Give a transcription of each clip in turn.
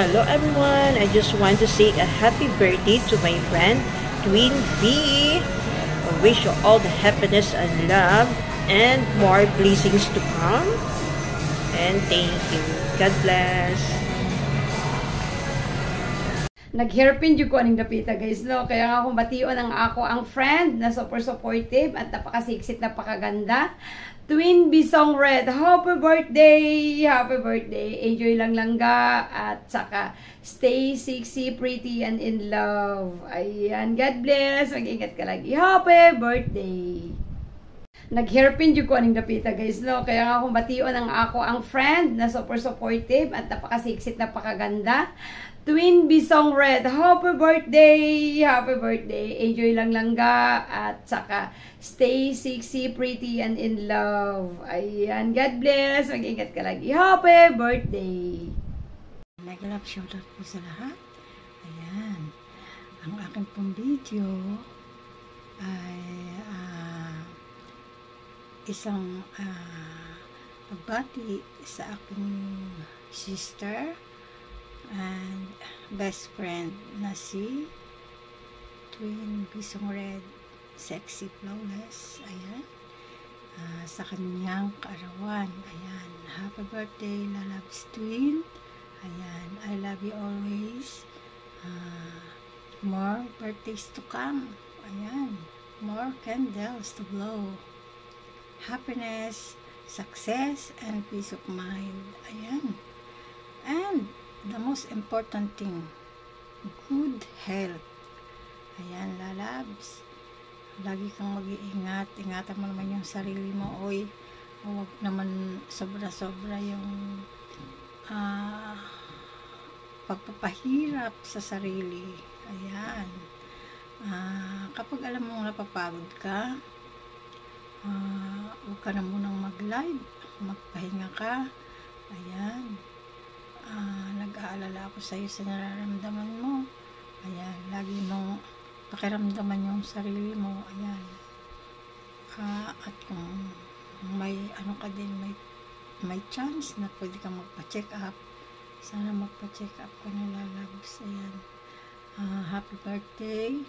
Hello everyone, I just want to say a happy birthday to my friend Twin B. I wish you all the happiness and love and more blessings to come. And thank you. God bless. Nag-hairpin yung ko aning dapita guys, no? Kaya nga akong bation ang ako ang friend na super supportive at napakasiksit, napakaganda. Twin Bisong Red, happy birthday! Happy birthday! Enjoy lang langga at saka stay sexy, pretty, and in love. Ayan, God bless! Mag-ingat ka lagi. Happy birthday! Nag-hairpin yung ko aning dapita guys, no? Kaya nga akong bation ang ako ang friend na super supportive at napakasiksit, napakaganda. Twin Bisong Red, happy birthday! Happy birthday! Enjoy lang langga at saka stay sexy, pretty, and in love. Ayan, God bless! Mag-ingat ka lagi. Happy birthday! Nag-love shoutout po sa lahat. Ayan, ang aking pong video ay isang pagbati sa aking sister and best friend na si Twin Bisong Red, Sexy Flawless. Ayan, sa kanyang kaarawan. Ayan, happy birthday lalabs Twin. Ayan, I love you always. More birthdays to come. Ayan, more candles to blow. Happiness, success, and peace of mind. Ayan, and the most important thing, good health. Ayan, lalabs, lagi kang mag-iingat. Ingatan mo naman yung sarili mo, oy. Huwag naman sobra-sobra yung pagpapahirap sa sarili. Ayan, kapag alam mo napapagod ka, huwag ka na munang mag-live, magpahinga ka. Ayan, nag-aalala ako sa iyo sa nararamdaman mo. Ayan, lagi mong pakiramdaman yung sarili mo. Ayan, at kung may ano ka din, may chance na pwede kang magpa-check up, sana magpa-check up ka na lalabs. Ayan, happy birthday.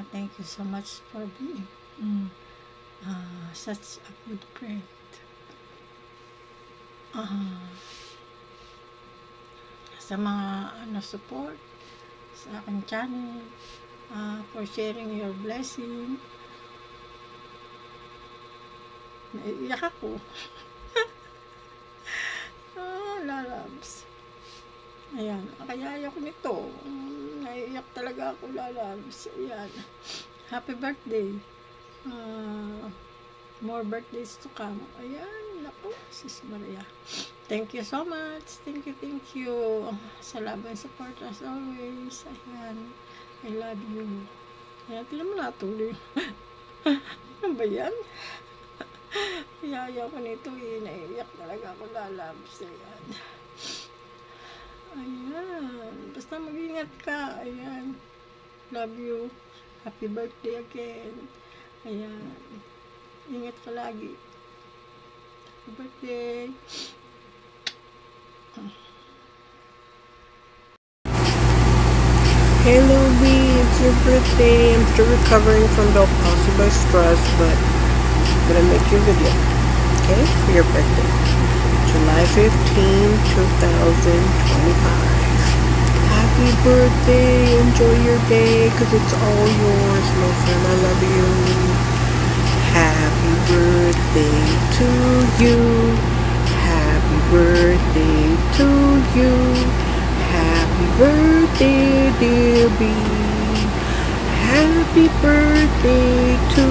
Thank you so much for being such a good friend. Sa mga support sa aking channel, for sharing your blessing. Naiiyak ako. Lalabs. Ayan, kaya ayoko nito. Naiiyak talaga ako, lalabs. Ayan, happy birthday. More birthdays to come. Ayan, naku, sis Maria. Thank you so much. Thank you. Sa love and support as always. Ayan, I love you. Ayan, tinan mo natuloy. Ano ba yan? Ayaw ko nito eh. Naiiyak talaga ako, lalabs. Ayan. Ayan. Basta mag-ingat ka. Ayan. Love you. Happy birthday again. Ayan. Ingat ka lagi. Happy birthday. Hello B, it's your birthday. I'm still recovering from the possible stress, but I'm gonna make you a video, okay, for your birthday. July 15, 2025. Happy birthday. Enjoy your day, because it's all yours, my friend. I love you. Happy birthday to you. Happy birthday to you. Happy birthday, dear B. Happy birthday to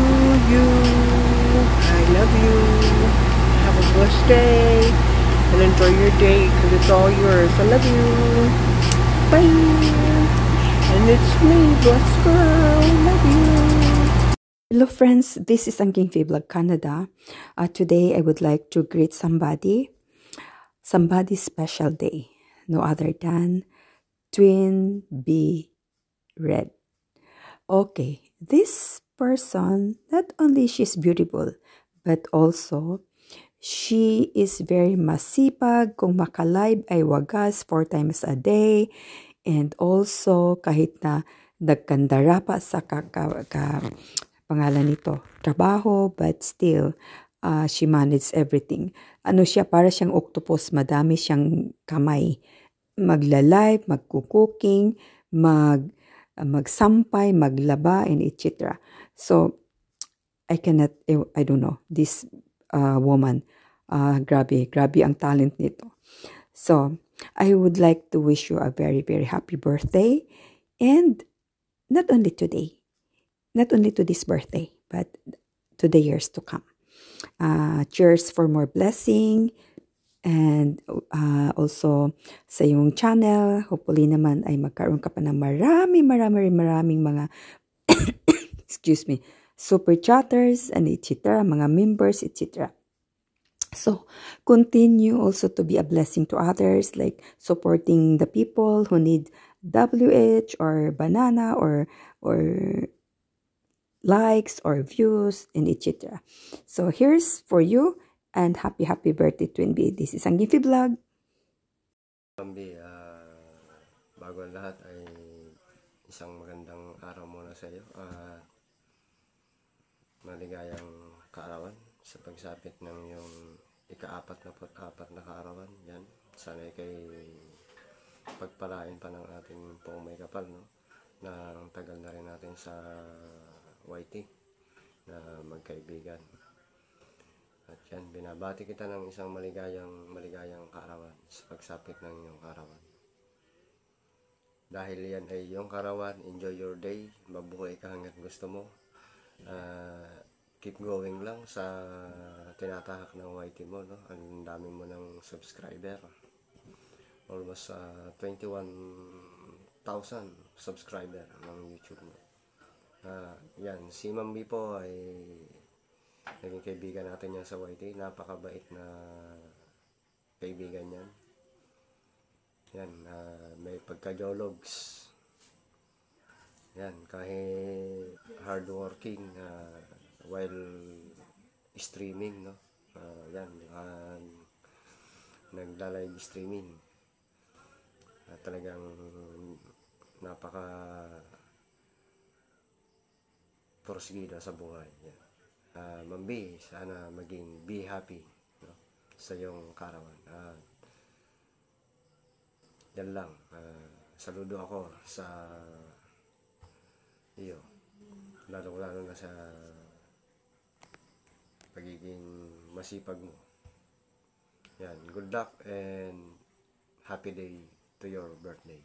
you. I love you. Have a blessed day and enjoy your day, because it's all yours. I love you. Bye. And it's me, Blessed Girl. Love you. Hello friends, this is Angking Vlog Canada. Today I would like to greet somebody's special day. No other than Twin B Red. Okay, this person, not only she's beautiful, but also She is very masipag. Kung makalive ay wagas 4 times a day. And also, kahit na nagkandara pa sa pangalan nito, trabaho, but still, she manages everything. Ano siya, para siyang octopus, madami siyang kamay. Magla-live, magkukuking, magsampay, maglaba, and etc. So, I don't know, this woman, grabe ang talent nito. So, I would like to wish you a very, very happy birthday. And not only today, not only to this birthday, but to the years to come. Cheers for more blessing. And also sa iyong channel, hopefully naman ay magkaroon ka pa ng maraming mga excuse me, super chatters and etc., mga members, etc. So, continue also to be a blessing to others, like supporting the people who need WH or banana or likes or views and etc. So, here's for you and happy birthday, Twin B. This is ang Gimpy Vlog. Bambi, bago ang lahat ay isang magandang araw muna sa iyo. Maligayang kaarawan sa pagsapit ng iyong ika-44 na kaarawan. Yan, sana kay pagpalain pa ng ating pong may kapal, no? Na ang tagal na rin natin sa YT na magkaibigan. At yan, binabati kita ng isang maligayang kaarawan sa pagsapit ng iyong kaarawan. Dahil yan ay iyong kaarawan, enjoy your day, mabuhay ka hanggat gusto mo. Keep going lang sa tinatahak ng YT mo, no? Ang dami mo ng subscriber. Almost 21,000 subscriber ng YouTube mo. Yan, si Mambi po ay naging kaibigan natin yan sa YT. Napakabait na kaibigan yan. Yan, may pagka-jologs. Yan, kahit hardworking while streaming, no? Yan, nagla-live streaming. Talagang napaka porsigida sa buhay. Yan. Mambi, sana maging be happy, no? Sa iyong kaarawan. Yan lang. Saludo ako sa iyo. Lalo na sa pagiging masipag mo. Yan. Good luck and happy day to your birthday.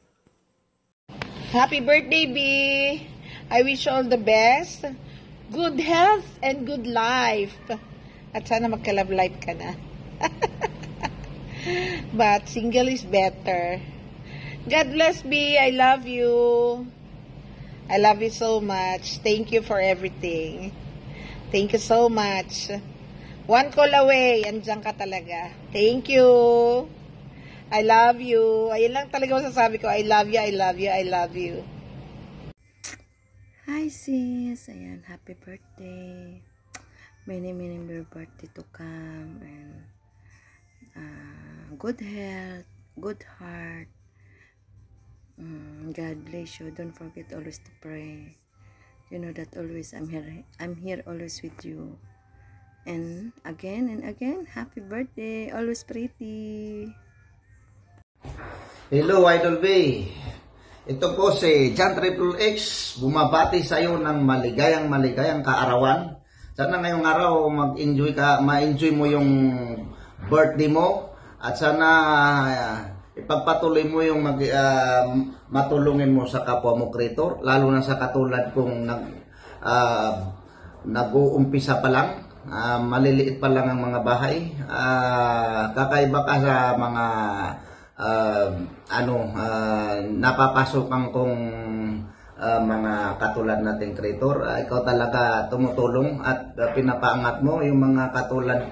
Happy birthday, B! I wish you all the best. Good health and good life. At sana magka-love life ka na. But single is better. God bless, B. I love you. I love you so much. Thank you for everything. Thank you so much. One call away. Andiyan ka talaga. Thank you. I love you. Ayun lang talaga masasabi ko. I love you, I love you, I love you. Hi sis, ayan, happy birthday. Many more birthday to come, and good health, good heart. God bless you. Don't forget always to pray. You know that always I'm here always with you. And again, happy birthday. Always pretty. Hello Idol B. Ito po si John Triple X, bumabati sa iyo ng maligayang kaarawan. Sana ngayong araw ma-enjoy mo yung birthday mo, at sana ipagpatuloy mo yung matulungin mo sa kapwa mo creator, lalo na sa katulad kong nag-uumpisa pa lang, maliliit pa lang ang mga bahay, kakaiba ka sa mga napapasokan kong mga katulad nating creator. Ikaw talaga tumutulong at pinapaangat mo yung mga katulad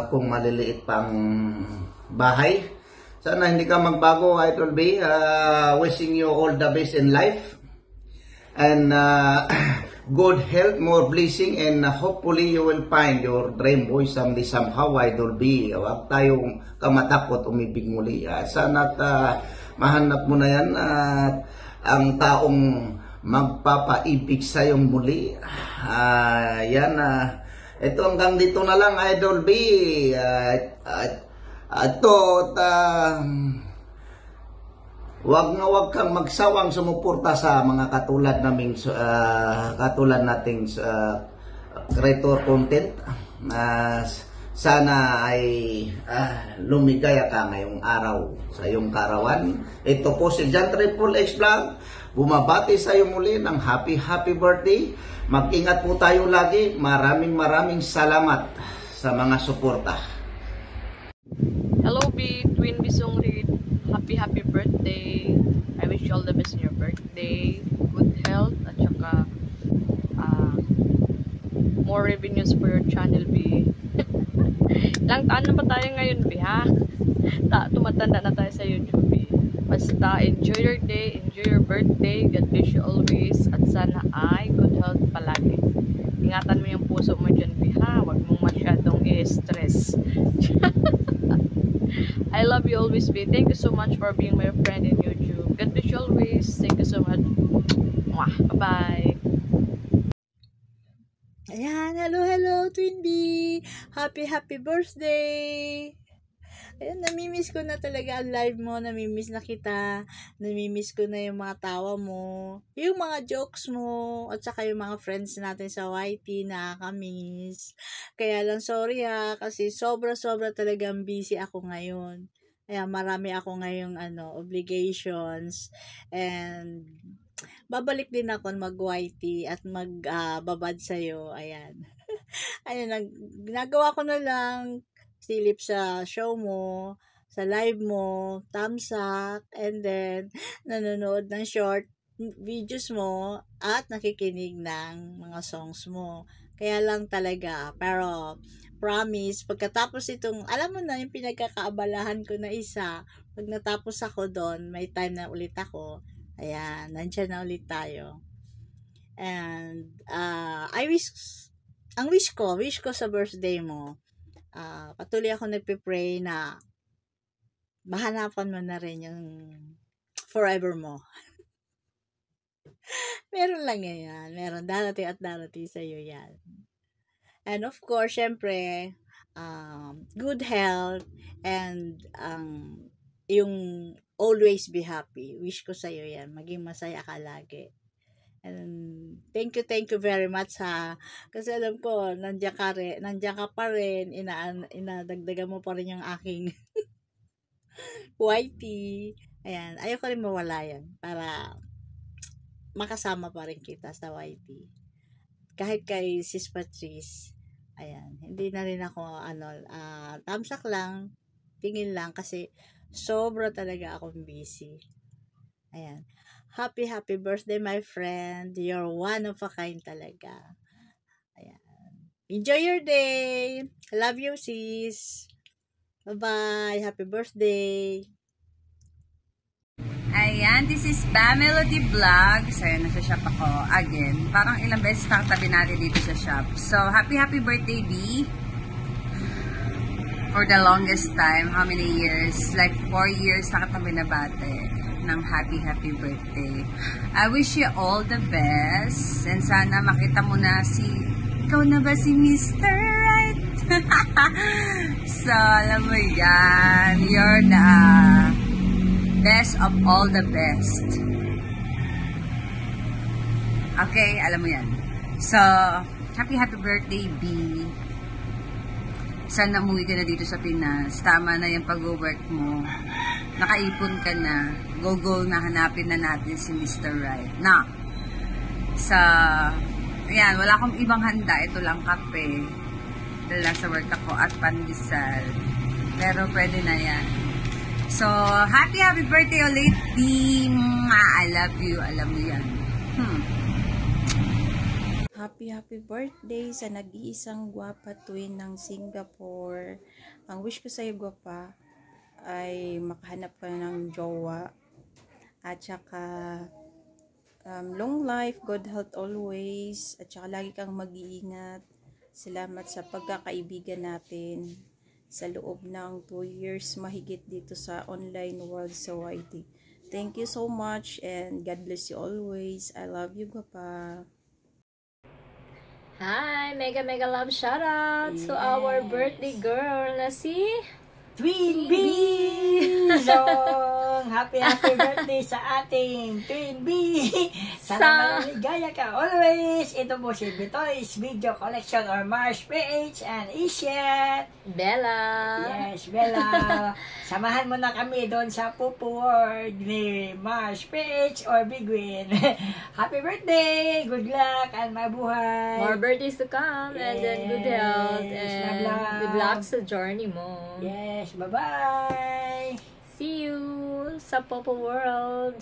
kung maliliit pang bahay. Sana hindi ka magbago, Idol B. Wishing you all the best in life. And good health, more blessing, and hopefully you will find your dream boy someday somehow, Idol B. Huwag tayong kamatakot umibig muli. Sana't mahanap mo na yan at ang taong magpapaibig sa iyong muli. Ito hanggang dito na lang, Idol B. Wag kang magsawang sumuporta sa mga katulad nating creator content. Sana ay lumigaya ka ngayong araw sa iyong karawan. Ito po si John Triple X Vlog. Bumabati sa iyo muli ng happy birthday. Mag-ingat po tayo lagi. Maraming salamat sa mga suporta. Hello B, Twin Bisong Reed. Happy birthday. I wish you all the best in your birthday. Good health at saka more revenues for your channel B. Ilang taon na ba tayo ngayon B ha? Tumatanda na tayo sa YouTube B. Basta enjoy your day, enjoy your birthday. God bless you always at sana ay good health palagi. Ingatan mo yung puso mo dyan B ha. Huwag mong masyadong i-stress. I love you always, B. Thank you so much for being my friend in YouTube. God bless you always. Thank you so much. Bye-bye. Ayan, hello, Twin B. Happy birthday. Ayan, namimiss ko na talaga ang live mo. Namimiss na kita. Namimiss ko na yung mga tawa mo. Yung mga jokes mo. At saka yung mga friends natin sa YT na nakakamiss. Kaya lang sorry kasi sobra talagang busy ako ngayon. Ayan, marami ako ngayong obligations. And babalik din ako mag-YT at magbabad sa'yo. Ayan. Ayan, ginagawa ko na lang silip sa show mo, sa live mo, thumbs-up, and then nanonood ng short videos mo at nakikinig ng mga songs mo. Kaya lang talaga, pero promise, pagkatapos itong, alam mo na yung pinagkakaabalahan ko na isa, pag natapos ako doon, may time na ulit ako, ayan, nandyan na ulit tayo. And, wish ko sa birthday mo, patuloy ako nagpipray na mahanapan mo na rin yung forever mo. Meron lang yan. Meron darating sa'yo yan. And of course, syempre, good health and yung always be happy. Wish ko sa'yo yan. Maging masaya ka lagi. And thank you very much kasi alam ko nandiyan ka pa rin, inadagdagan mo pa rin yung aking YT. Ayan, ayoko rin mawala yan para makasama pa rin kita sa YT. Kahit kay Sis Patrice, ayan, hindi na rin ako tamsak lang, tingin lang kasi sobra talaga akong busy. Ayan. Happy birthday, my friend. You're one of a kind talaga. Ayan. Enjoy your day. Love you, sis. Bye-bye. Happy birthday. Ayan, this is Bamelody Vlog. So, nasa shop ako again. Parang ilang beses nakatabi natin dito sa shop. So, happy birthday, B. For the longest time. How many years? Like 4 years nakatabi na bate ng happy birthday. I wish you all the best. And sana makita mo na ikaw na ba si Mr. Right? So, alam mo yan. You're the best of all the best. Okay, alam mo yan. So, happy birthday, B. Sana umuwi ka na dito sa Pinas. Tama na yung pag-work mo. Nakaipon ka na. Go na hanapin na natin si Mr. Right. Na. So, ayan, wala akong ibang handa. Ito lang kape. Dahil lang sa work ako at pandesal. Pero pwede na yan. So, happy birthday ulit, team. I love you. Alam mo yan. Happy birthday sa nag-iisang gwapa twin ng Singapore. Ang wish ko sa'yo, gwapa, ay makahanap ka ng jowa. At saka long life, good health always, at saka lagi kang mag-iingat. Salamat sa pagkakaibigan natin sa loob ng 2 years mahigit dito sa online world sa YT. Thank you so much and God bless you always. I love you, Gwapa. Hi! Mega love shoutout to our birthday girl na si Twin B! So, happy birthday sa ating Twin B! Sana maligaya ka always! Ito po si Bitoy's Video Collection or Mars PH and Ishet! Bella! Yes, Bella! Samahan mo na kami doon sa Pupu World ni Mars PH or Bigwin. Happy birthday! Good luck and mabuhay! More birthdays to come and then good health and good luck sa journey mo. Yes, bye-bye! See you sa Popo World!